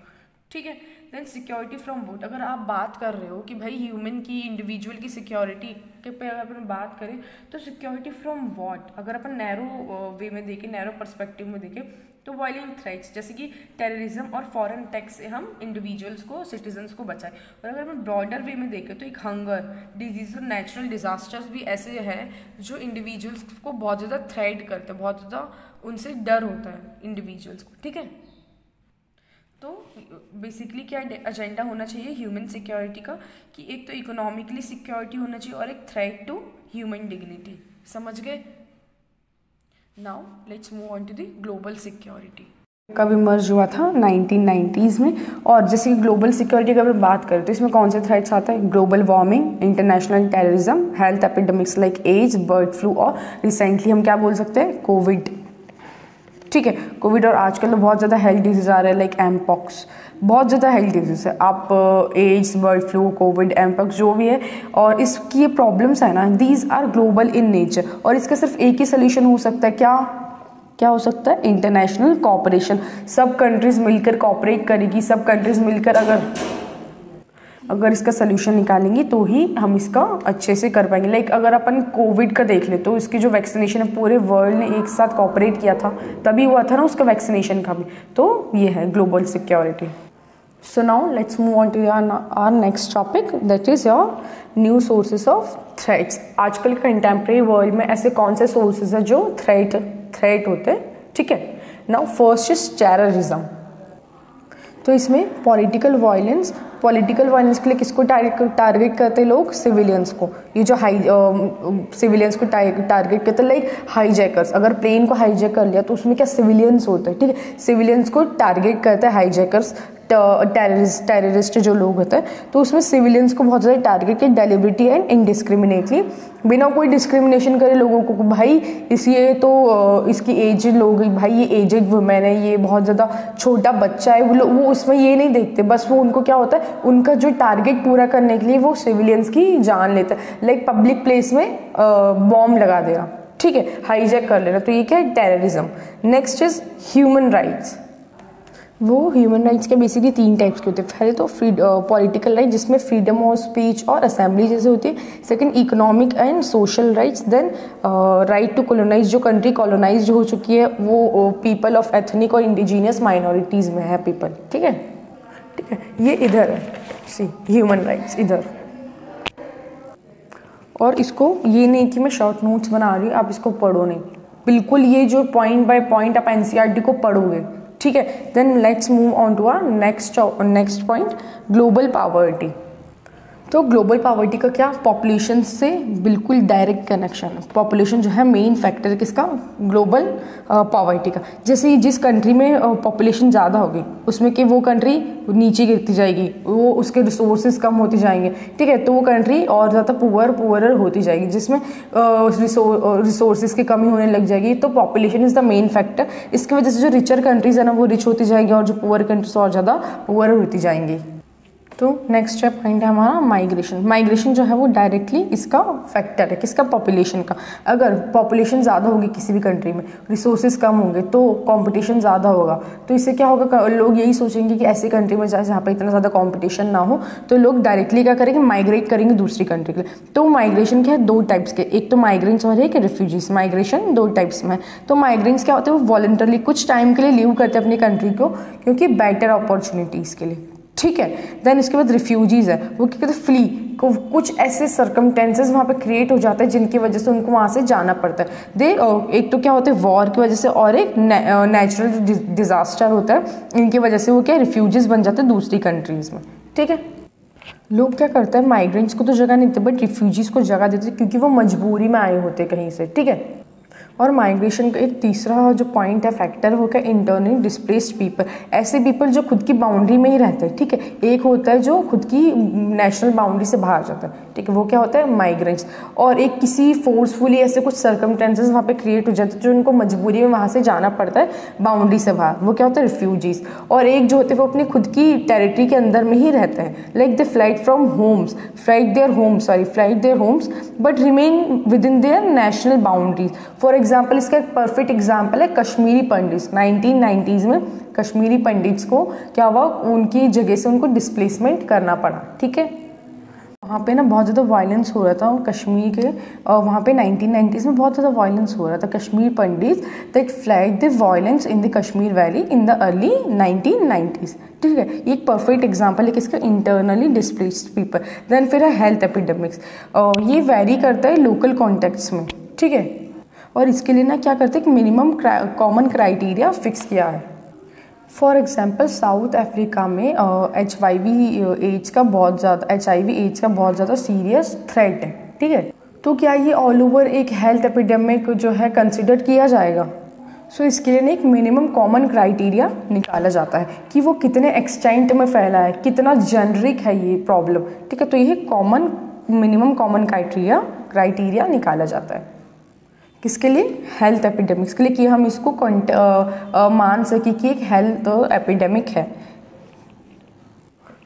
ठीक है, देन सिक्योरिटी फ्रॉम वोट। अगर आप बात कर रहे हो कि भाई ह्यूमन की, इंडिविजुअल की सिक्योरिटी के पे अगर अपन बात करें तो सिक्योरिटी फ्रॉम व्हाट, अगर अपन नैरो वे में देखें, नैरो पर्सपेक्टिव में देखें तो वायलेंट थ्रेट्स जैसे कि टेररिज्म और फॉरेन अटैक्स से हम इंडिविजुअल्स को, सिटीजन्स को बचाएं। और अगर हम ब्रॉडर वे में देखें तो एक हंगर, डिजीज और नेचुरल डिजास्टर्स भी ऐसे हैं जो इंडिविजुअल्स को बहुत ज़्यादा थ्रेट करते हैं, बहुत ज़्यादा उनसे डर होता है इंडिविजुअल्स को। ठीक है, तो बेसिकली क्या एजेंडा होना चाहिए ह्यूमन सिक्योरिटी का कि एक तो इकोनॉमिकली सिक्योरिटी होना चाहिए और एक थ्रेट टू ह्यूमन डिग्निटी। समझ गए? Now let's move on to the global security. कब इमर्ज हुआ था 1990s में। और जैसे कि ग्लोबल सिक्योरिटी की अगर बात करें तो इसमें कौन से थ्रेट्स आता है, global warming, international terrorism, health epidemics like AIDS, bird flu और रिसेंटली हम क्या बोल सकते हैं, कोविड। ठीक है, कोविड और आजकल तो बहुत ज़्यादा हेल्थ डिजीज आ रहे हैं लाइक एमपॉक्स, बहुत ज़्यादा हेल्थ डिजीज है। आप AIDS, bird flu, covid, mpox जो भी है, और इसकी ये प्रॉब्लम्स है ना, these are global in nature. और इसका सिर्फ एक ही सोल्यूशन हो सकता है, क्या हो सकता है, इंटरनेशनल कोऑपरेशन। सब कंट्रीज मिलकर कोऑपरेट करेगी, सब कंट्रीज मिलकर अगर इसका सोल्यूशन निकालेंगे तो ही हम इसका अच्छे से कर पाएंगे। लाइक अगर अपन कोविड का देख ले तो इसकी जो वैक्सीनेशन है पूरे वर्ल्ड ने एक साथ कोऑपरेट किया था, तभी हुआ था ना उसका वैक्सीनेशन का भी। तो ये है global security. So now let's move on to our next topic, that is your new sources of threats. आजकल कंटेम्प्रेरी वर्ल्ड में ऐसे कौन से सोर्सेज है जो थ्रेट होते हैं। ठीक है, नाउ फर्स्ट इज टेररिज्म। तो इसमें पॉलिटिकल वायलेंस के लिए किसको टारगेट करते हैं लोग, सिविलियंस को। ये जो सिविलियंस को टारगेट करते हैं, लाइक हाईजैकर्स। अगर प्लेन को हाईजैक कर लिया तो उसमें क्या सिविलियंस होते हैं। ठीक है, सिविलियंस को टारगेट करते हैं हाईजैकर्स, टेररिस्ट जो लोग होते हैं। तो उसमें सिविलियंस को बहुत ज़्यादा टारगेट किया, डेलिबरेटली एंड इनडिस्क्रिमिनेटली, बिना कोई डिस्क्रिमिनेशन करे लोगों को, भाई ये तो इसकी एजेड लोग, भाई ये एजेड वुमेन है, ये बहुत ज़्यादा छोटा बच्चा है, वो उसमें ये नहीं देखते। बस वो उनको क्या होता है, उनका जो टारगेट पूरा करने के लिए वो सिविलियंस की जान लेते हैं। लाइक पब्लिक प्लेस में बॉम्ब लगा देना, ठीक है, हाईजैक कर लेना। तो ये क्या है, terrorism. Next is human rights. वो ह्यूमन राइट्स के बेसिकली 3 टाइप्स के होते हैं। पहले तो पॉलिटिकल राइट जिसमें फ्रीडम ऑफ स्पीच और असेंबली जैसे होती है। Second economic and social rights. Then right to colonize, जो कंट्री कॉलोनाइज हो चुकी है वो पीपल ऑफ एथनिक और इंडिजीनियस माइनॉरिटीज़ में है पीपल। ठीक है, ये इधर है, सी ह्यूमन राइट्स इधर। और इसको ये नहीं कि मैं शॉर्ट नोट्स बना रही हूँ, आप इसको पढ़ो नहीं, बिल्कुल ये जो पॉइंट बाय पॉइंट आप एनसीईआरटी को पढ़ोगे। ठीक है, then let's move on to our next point, global poverty. तो ग्लोबल पॉवर्टी का क्या, पॉपुलेशन से बिल्कुल डायरेक्ट कनेक्शन है। पॉपुलेशन जो है मेन फैक्टर है किसका, ग्लोबल पॉवर्टी का। जैसे जिस कंट्री में पॉपुलेशन ज़्यादा होगी उसमें कि वो कंट्री नीचे गिरती जाएगी, वो उसके रिसोर्सेज कम होती जाएंगे। ठीक है, तो वो कंट्री और ज़्यादा पुअर होती जाएगी, जिसमें रिसोर्सेज की कमी होने लग जाएगी। तो population is the main factor. इसकी वजह से जो रिचर कंट्रीज़ है ना वो रिच होती जाएगी और जो पुअर कंट्रीज और ज़्यादा पुअर होती जाएंगी। तो नेक्स्ट स्टेप पॉइंट है हमारा माइग्रेशन। माइग्रेशन जो है वो डायरेक्टली इसका फैक्टर है, किसका, पॉपुलेशन का। अगर पॉपुलेशन ज़्यादा होगी किसी भी कंट्री में, रिसोर्सेज कम होंगे तो कंपटीशन ज़्यादा होगा। तो इससे क्या होगा, लोग यही सोचेंगे कि ऐसी कंट्री में जाए जहाँ पर इतना ज़्यादा कंपटीशन ना हो, तो लोग डायरेक्टली क्या करेंगे, माइग्रेट करेंगे दूसरी कंट्री के लिए। तो माइग्रेशन क्या है, 2 टाइप्स के, एक तो माइग्रेंट्स और एक रिफ्यूजीज। माइग्रेशन 2 टाइप्स में। तो माइग्रेंट्स क्या होते हैं, वो वॉलंटरली कुछ टाइम के लिए लीव करते हैं अपनी कंट्री को, क्योंकि बेटर अपॉर्चुनिटीज़ के लिए। ठीक है, देन इसके बाद रिफ्यूजीज है, वो क्या कहते हैं, फ्ली को। कुछ ऐसे सर्कमटेंसेस वहाँ पे क्रिएट हो जाते हैं जिनकी वजह से उनको वहाँ से जाना पड़ता है। एक तो क्या होता है, वॉर की वजह से, और एक नेचुरल डिजास्टर होता है, इनकी वजह से वो क्या रिफ्यूजीज बन जाते हैं दूसरी कंट्रीज में। ठीक है, लोग क्या करते हैं, माइग्रेंट्स को तो जगह नहीं देते बट रिफ्यूजीज़ को जगह देते क्योंकि वो मजबूरी में आए होते कहीं से, ठीक है। और माइग्रेशन का एक तीसरा जो पॉइंट है, फैक्टर हो गया इंटरनली डिस्प्लेस्ड पीपल। ऐसे पीपल जो खुद की बाउंड्री में ही रहते हैं, ठीक है। एक होता है जो खुद की नेशनल बाउंड्री से बाहर जाता है, ठीक है, वो क्या होता है, माइग्रेंट्स। और एक किसी फोर्सफुली ऐसे कुछ सर्कमस्टेंसेस वहाँ पे क्रिएट हो जाते हैं जो उनको मजबूरी में वहाँ से जाना पड़ता है बाउंड्री से बाहर, वो क्या होता है, रिफ्यूजीज़। और एक जो होते हैं वो अपनी खुद की टेरिटरी के अंदर में ही रहते हैं, like they flight their homes but remain with in their national boundaries. For example, इसका एक परफेक्ट एग्जाम्पल है कश्मीरी पंडित्स। 1990s में कश्मीरी पंडित्स को क्या हुआ, उनकी जगह से उनको डिस्प्लेसमेंट करना पड़ा, ठीक है। वहाँ पे ना बहुत ज़्यादा वायलेंस हो रहा था कश्मीर के, वहाँ पे 1990s में बहुत ज़्यादा वायलेंस हो रहा था। Kashmir Pandit that fled the violence in the Kashmir valley in the early 1990s, ठीक है। ये एक परफेक्ट एग्जाम्पल है किसका, इंटरनली डिस्प्लेस्ड पीपल। देन फिर है हेल्थ एपिडेमिक्स। ये वेरी करता है लोकल कॉन्टेक्ट्स में, ठीक है। और इसके लिए ना क्या करते हैं, मिनिमम कॉमन क्राइटेरिया फिक्स किया है। फॉर एग्जाम्पल, साउथ अफ्रीका में HIV एड्स का बहुत ज़्यादा सीरियस थ्रेट है, ठीक है। तो क्या ये ऑल ओवर एक हेल्थ एपिडेमिक जो है कंसिडर किया जाएगा? सो इसके लिए ना एक मिनिमम कॉमन क्राइटेरिया निकाला जाता है कि वो कितने एक्सटेंट में फैला है, कितना जेनरिक है ये प्रॉब्लम, ठीक है। तो ये मिनिमम कॉमन क्राइटेरिया निकाला जाता है किसके लिए, हेल्थ एपिडेमिक्स के लिए, कि हम इसको मान सके कि एक हेल्थ एपिडेमिक है।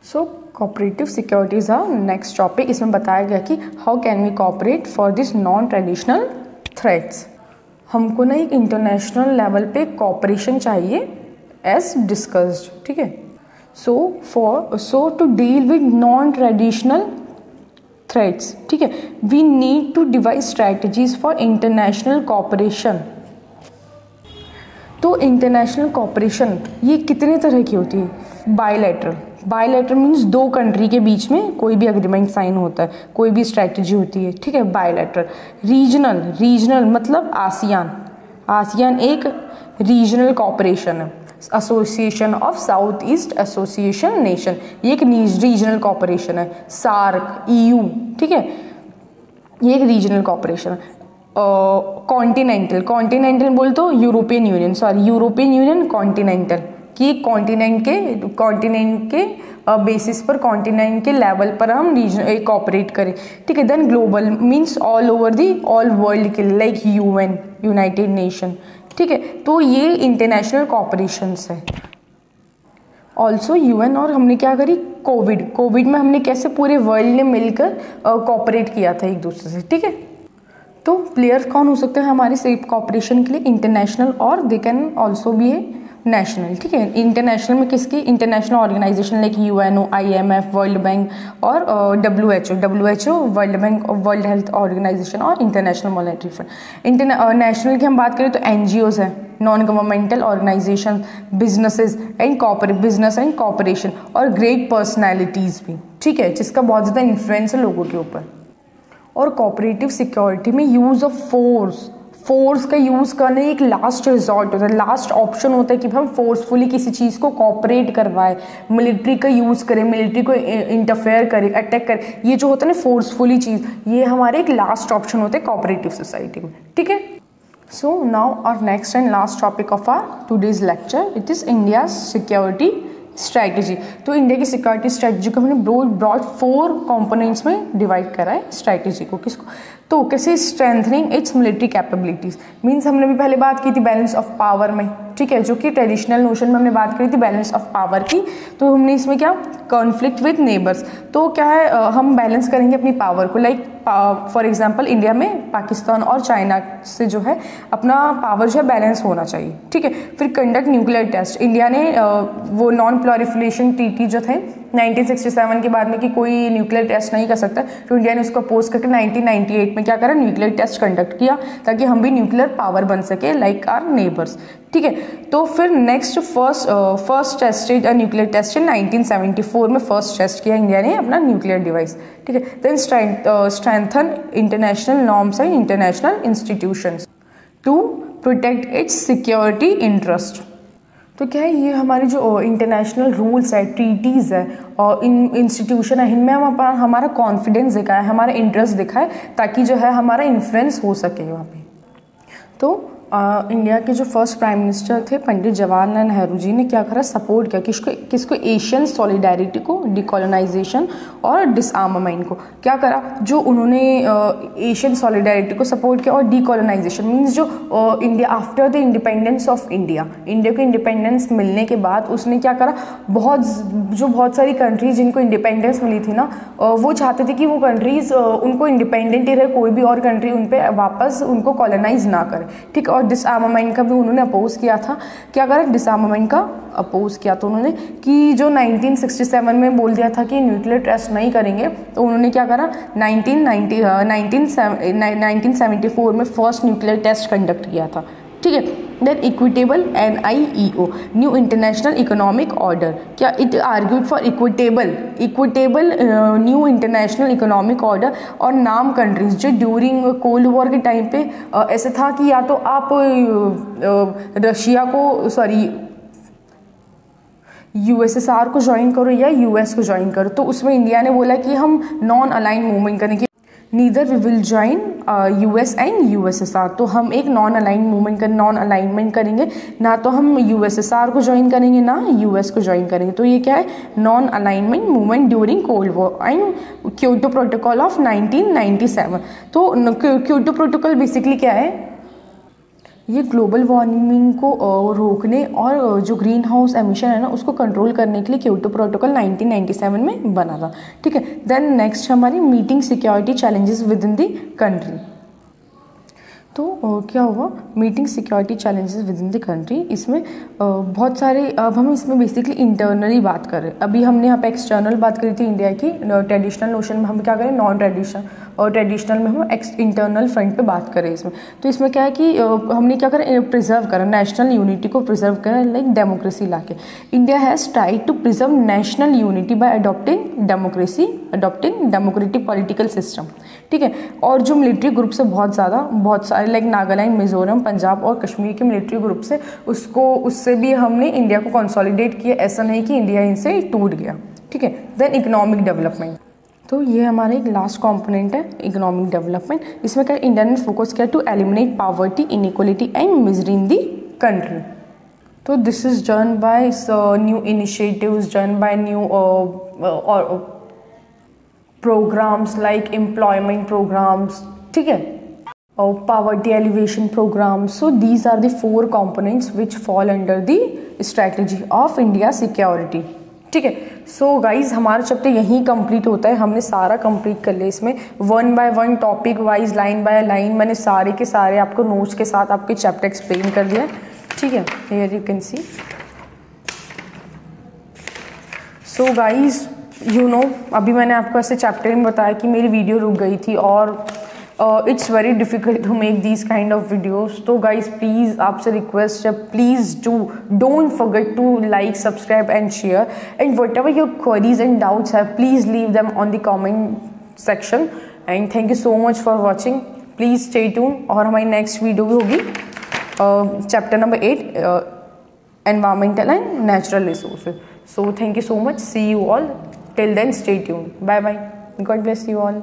So cooperative securities are next topic. इसमें बताया गया कि how can we cooperate for this non traditional threats. हमको ना एक इंटरनेशनल लेवल पे कोऑपरेशन चाहिए एज डिस्कस्ड, ठीक है। So to deal with non traditional threats, ठीक है, we need to devise strategies for international cooperation. तो इंटरनेशनल कोऑपरेशन ये कितने तरह की होती है, बायलैटरल मीन्स दो कंट्री के बीच में कोई भी एग्रीमेंट साइन होता है, कोई भी स्ट्रैटेजी होती है, ठीक है, बायलैटरल। रीजनल मतलब आसियान एक रीजनल कोऑपरेशन है, association of south east association nation, ये एक रीजनल कोऑपरेशन है। सार्क, EU, ठीक है, ये एक रीजनल कोऑपरेशन है। कॉन्टिनेंटल बोल तो यूरोपियन यूनियन कॉन्टिनेंटल, कि कॉन्टिनेंट के बेसिस पर, कॉन्टिनेंट के लेवल पर हम रीजन कोऑपरेट करें, ठीक है। Then global means all world के, लाइक UN, यूनाइटेड नेशन, ठीक है। तो ये इंटरनेशनल कोऑपरेशंस है। ऑल्सो UN, और हमने क्या करी, कोविड में हमने कैसे पूरे वर्ल्ड ने मिलकर कोऑपरेट किया था एक दूसरे से, ठीक है। तो प्लेयर्स कौन हो सकते हैं हमारे सेफ कोऑपरेशन के लिए, इंटरनेशनल और they can also be a national, ठीक है। इंटरनेशनल में किसकी, international organization like UNO, IMF, world bank और WHO, world bank, world health organization और इंटरनेशनल मॉनेटरी फंड। नेशनल की हम बात करें तो NGOs है, non governmental organization, business and corporation और ग्रेट पर्सनैलिटीज़ भी, ठीक है, जिसका बहुत ज़्यादा इन्फ्लुएंस है लोगों के ऊपर। और कोऑपरेटिव सिक्योरिटी में यूज़ ऑफ फोर्स का यूज़ करना एक लास्ट रिजॉर्ट होता है, लास्ट ऑप्शन होता है कि हम फोर्सफुली किसी चीज़ को कोऑपरेट करवाए, मिलिट्री का यूज़ करें, मिलिट्री को इंटरफेयर करें, अटैक करें, ये जो होता है ना फोर्सफुली चीज़, ये हमारे एक लास्ट ऑप्शन होता है कोऑपरेटिव सोसाइटी में, ठीक है। So now our next and last topic of our today's lecture, it is India security strategy. तो इंडिया की सिक्योरिटी स्ट्रैटेजी को हमने ब्रॉड 4 कंपोनेंट्स में डिवाइड करा है स्ट्रैटेजी को। किसको, तो कैसे, strengthening it's military capabilities, means हमने भी पहले बात की थी बैलेंस ऑफ पावर में, ठीक है, जो कि ट्रेडिशनल नोशन में हमने बात करी थी बैलेंस ऑफ पावर की। तो हमने इसमें क्या, कॉन्फ्लिक्ट विद नेबर्स, तो क्या है, हम बैलेंस करेंगे अपनी पावर को, लाइक फॉर एग्जांपल इंडिया में पाकिस्तान और चाइना से जो है अपना पावर जो है बैलेंस होना चाहिए, ठीक है। फिर कंडक्ट न्यूक्लियर टेस्ट, इंडिया ने वो नॉन प्रोलिफरेशन ट्रीटी जो थे 1967 के बाद में कि कोई न्यूक्लियर टेस्ट नहीं कर सकता, तो इंडिया ने उसको अपोज करके 1998 में क्या करा, न्यूक्लियर टेस्ट कंडक्ट किया ताकि हम भी न्यूक्लियर पावर बन सके लाइक आवर नेबर्स, ठीक है। तो फिर next first tested nuclear test in 1974 में फर्स्ट टेस्ट किया इंडिया ने अपना न्यूक्लियर डिवाइस, ठीक है। Then strengthen international norms and international institutions to protect its security interest. तो क्या है, ये हमारी जो इंटरनेशनल रूल्स है, ट्रीटीज़ है और इंस्टीट्यूशन है, इनमें हम हमारा कॉन्फिडेंस दिखाए, हमारा इंटरेस्ट दिखाए, ताकि जो है हमारा इन्फ्लुएंस हो सके वहाँ पे। तो इंडिया के जो फर्स्ट प्राइम मिनिस्टर थे पंडित जवाहरलाल नेहरू जी ने क्या करा, सपोर्ट किया किसको एशियन सॉलिडारिटी को, डिकोलोनाइजेशन और डिसआर्मामेंट को। क्या करा, जो उन्होंने एशियन सॉलिडारिटी को सपोर्ट किया और डिकोलोनाइजेशन मीन्स जो India after the independence of India को इंडिपेंडेंस मिलने के बाद उसने क्या करा, बहुत सारी कंट्रीज जिनको इंडिपेंडेंस मिली थी ना, वो चाहते थे कि वो कंट्रीज उनको इंडिपेंडेंट ही रहे, कोई भी और कंट्री उन पर वापस उनको कॉलोनाइज ना करे, ठीक। और डिसआर्मामेंट का भी उन्होंने अपोज किया था। क्या करा, डिसआर्मामेंट का अपोज किया तो उन्होंने कि जो 1967 में बोल दिया था कि न्यूक्लियर टेस्ट नहीं करेंगे, तो उन्होंने क्या करा, 1974 में फर्स्ट न्यूक्लियर टेस्ट कंडक्ट किया था, ठीक है। Then equitable NIEO new international economic order, क्या it argued for equitable new international economic order और नाम कंट्रीज जो ड्यूरिंग कोल्ड वॉर के टाइम पे ऐसे था कि या तो आप रशिया को USSR को ज्वाइन करो या US को ज्वाइन करो। तो उसमें इंडिया ने बोला कि हम नॉन अलाइन मूवमेंट करेंगे, neither we will join US and USSR। तो हम एक नॉन अलाइनमेंट करेंगे, ना तो हम USSR को ज्वाइन करेंगे ना US को ज्वाइन करेंगे। तो ये क्या है, non alignment movement during cold war and Kyoto protocol of 1997। तो क्योटो प्रोटोकॉल बेसिकली क्या है, ये ग्लोबल वार्मिंग को रोकने और जो ग्रीन हाउस एमिशन है ना उसको कंट्रोल करने के लिए क्योटो प्रोटोकॉल 1997 में बना था, ठीक है। देन नेक्स्ट हमारी meeting security challenges with in the country. तो क्या हुआ, meeting security challenges with in the country, इसमें बहुत सारे, अब हम इसमें बेसिकली इंटरनली बात कर रहे हैं। अभी हमने यहाँ पे एक्सटर्नल बात करी थी इंडिया की, ट्रेडिशनल नोशन में हम क्या करें, नॉन ट्रेडिशनल, और ट्रेडिशनल में हम इंटरनल फ्रंट पे बात करें इसमें। तो इसमें क्या है कि हमने क्या करें, प्रिजर्व करा नेशनल यूनिटी को, प्रिजर्व करें लाइक डेमोक्रेसी लाके। India has tried to preserve national unity by adopting democratic political system, ठीक है। और जो मिलिट्री ग्रुप से बहुत सारे लाइक नागालैंड, मिजोरम, पंजाब और कश्मीर के मिलिट्री ग्रुप से उससे भी हमने इंडिया को कंसोलिडेट किया, ऐसा नहीं कि इंडिया इनसे टूट गया, ठीक है। देन इकोनॉमिक डेवलपमेंट, तो ये हमारा एक लास्ट कंपोनेंट है इकोनॉमिक डेवलपमेंट। इसमें क्या इंडिया ने फोकस किया to eliminate poverty, inequality and misery in the country. तो this is done by new initiatives, done by new programmes like employment programmes, ठीक है, और poverty alleviation programs. So these are the 4 components which fall under the strategy of India security, ठीक है। So guys हमारा chapter यहीं complete होता है, हमने सारा कंप्लीट कर लिया। इसमें 1 by 1 topic wise, line by line मैंने सारे के सारे आपको नोट्स के साथ आपके चैप्टर एक्सप्लेन कर दिया, ठीक है। Here you can C. So guys अभी मैंने आपको ऐसे चैप्टर में बताया कि मेरी वीडियो रुक गई थी और it's very difficult to make these kind of videos. तो गाइज प्लीज़ आपसे रिक्वेस्ट है, please don't forget to like, subscribe and share, and whatever your queries and doubts है please leave them on the comment section. And thank you so much for watching, please stay tune. और हमारी next video भी होगी chapter number 8 environmental and natural resources. So thank you so much, C you all, till then stay tune, bye bye, God bless you all.